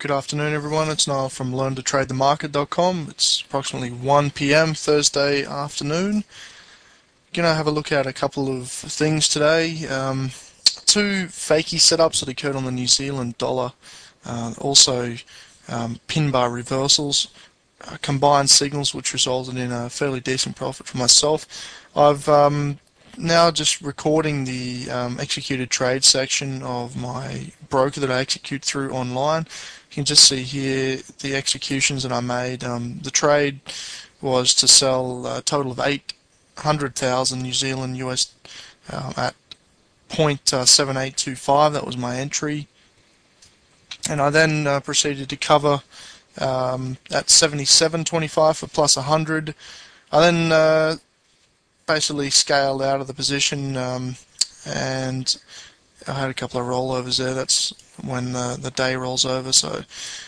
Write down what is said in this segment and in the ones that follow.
Good afternoon, everyone. It's Niall from LearnToTradeTheMarket.com. It's approximately 1 p.m. Thursday afternoon. Gonna have a look at a couple of things today. Two fakey setups that occurred on the New Zealand dollar. Also, pin bar reversals, combined signals, which resulted in a fairly decent profit for myself. I've now just recording the executed trade section of my broker that I execute through online. You can just see here the executions that I made. The trade was to sell a total of 800,000 New Zealand US at 0.7825. That was my entry, and I then proceeded to cover at 77.25 for plus 100. I then basically scaled out of the position, and I had a couple of rollovers there. That's when the day rolls over. So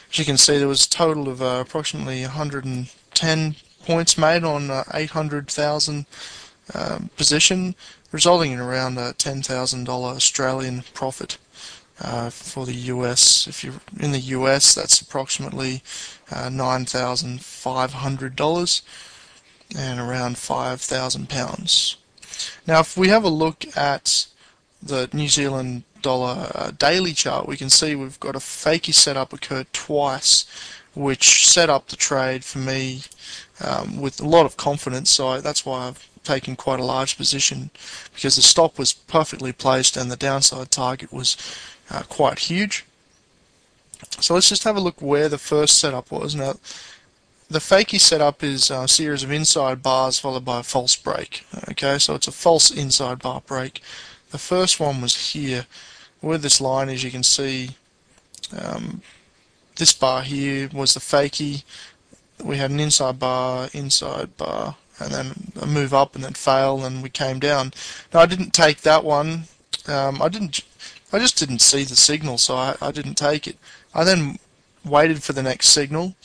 as you can see, there was a total of approximately 110 points made on 800,000 position, resulting in around a $10,000 Australian profit for the US. If you're in the US, that's approximately $9,500 and around £5,000. Now, if we have a look at the New Zealand dollar daily chart, we can see we've got a fakey setup occurred twice, which set up the trade for me with a lot of confidence. So that's why I've taken quite a large position, because the stop was perfectly placed and the downside target was quite huge. So let's just have a look where the first setup was. Now, the fakey setup is a series of inside bars followed by a false break. Okay, so it's a false inside bar break. The first one was here. Where this line is, you can see this bar here was the fakey. We had an inside bar, and then a move up and then fail, and we came down. Now, I didn't take that one. I just didn't see the signal, so I didn't take it. I then waited for the next signal.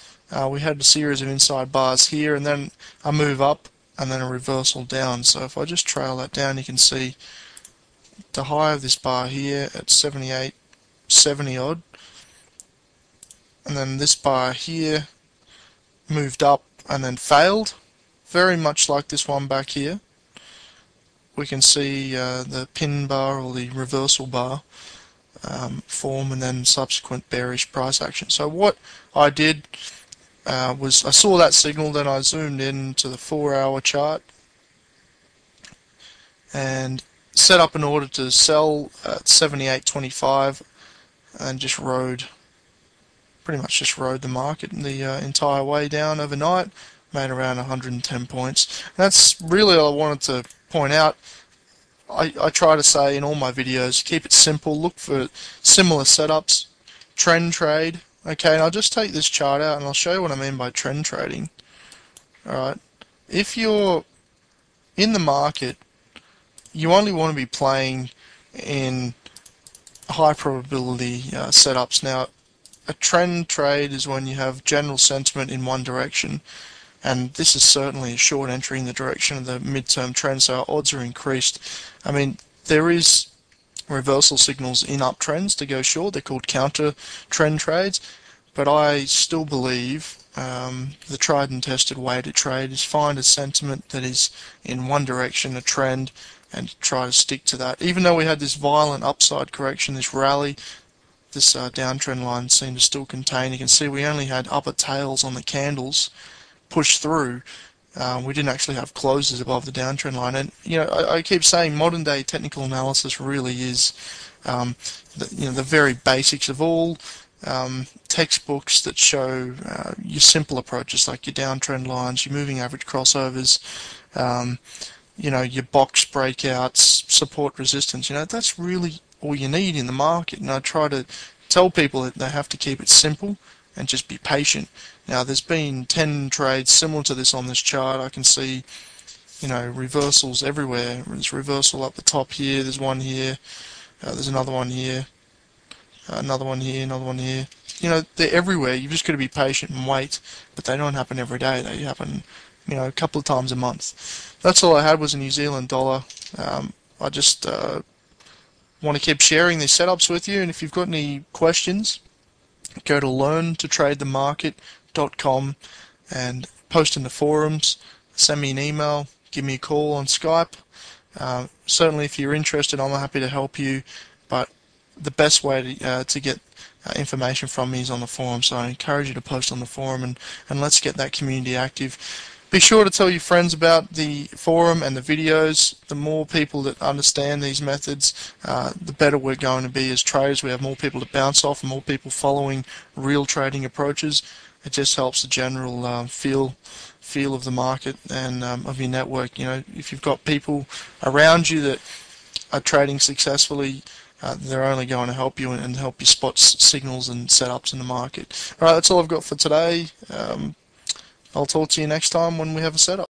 We had a series of inside bars here, and then a move up, and then a reversal down. So if I just trail that down, you can see the high of this bar here at 78.70 odd, and then this bar here moved up and then failed, very much like this one back here. We can see the pin bar or the reversal bar form, and then subsequent bearish price action. So what I did was I saw that signal, then I zoomed in to the 4-hour chart and set up an order to sell at 78.25 and just pretty much just rode the market the entire way down overnight. Made around 110 points. And that's really all I wanted to point out. I try to say in all my videos, keep it simple, look for similar setups, trend trade. Okay, and I'll just take this chart out and I'll show you what I mean by trend trading. Alright, if you're in the market, you only want to be playing in high probability setups. Now, a trend trade is when you have general sentiment in one direction, and this is certainly a short entry in the direction of the midterm trend, so our odds are increased. I mean, there is reversal signals in uptrends to go short. They're called counter trend trades, but I still believe the tried and tested way to trade is find a sentiment that is in one direction, a trend, and try to stick to that. Even though we had this violent upside correction, this rally, this downtrend line seemed to still contain. You can see we only had upper tails on the candles push through. We didn't actually have closes above the downtrend line, and I keep saying modern day technical analysis really is the very basics of all textbooks that show your simple approaches, like your downtrend lines, your moving average crossovers, your box breakouts, support resistance. That's really all you need in the market, and I try to tell people that they have to keep it simple and just be patient. Now, there's been 10 trades similar to this on this chart. I can see, reversals everywhere. There's reversal up the top here, there's one here, there's another one here, another one here, another one here. They're everywhere. You've just got to be patient and wait, but they don't happen every day. They happen, a couple of times a month. That's all I had was a New Zealand dollar. I just want to keep sharing these setups with you, and if you've got any questions, go to learntotradethemarket.com and post in the forums, send me an email, give me a call on Skype. Certainly if you're interested, I'm happy to help you, but the best way to get information from me is on the forum, so I encourage you to post on the forum, and let's get that community active. Be sure to tell your friends about the forum and the videos. The more people that understand these methods, the better we're going to be as traders. We have more people to bounce off and more people following real trading approaches. It just helps the general feel of the market and of your network. You know, if you've got people around you that are trading successfully, they're only going to help you and help you spot signals and setups in the market. Alright, that's all I've got for today. I'll talk to you next time when we have a setup.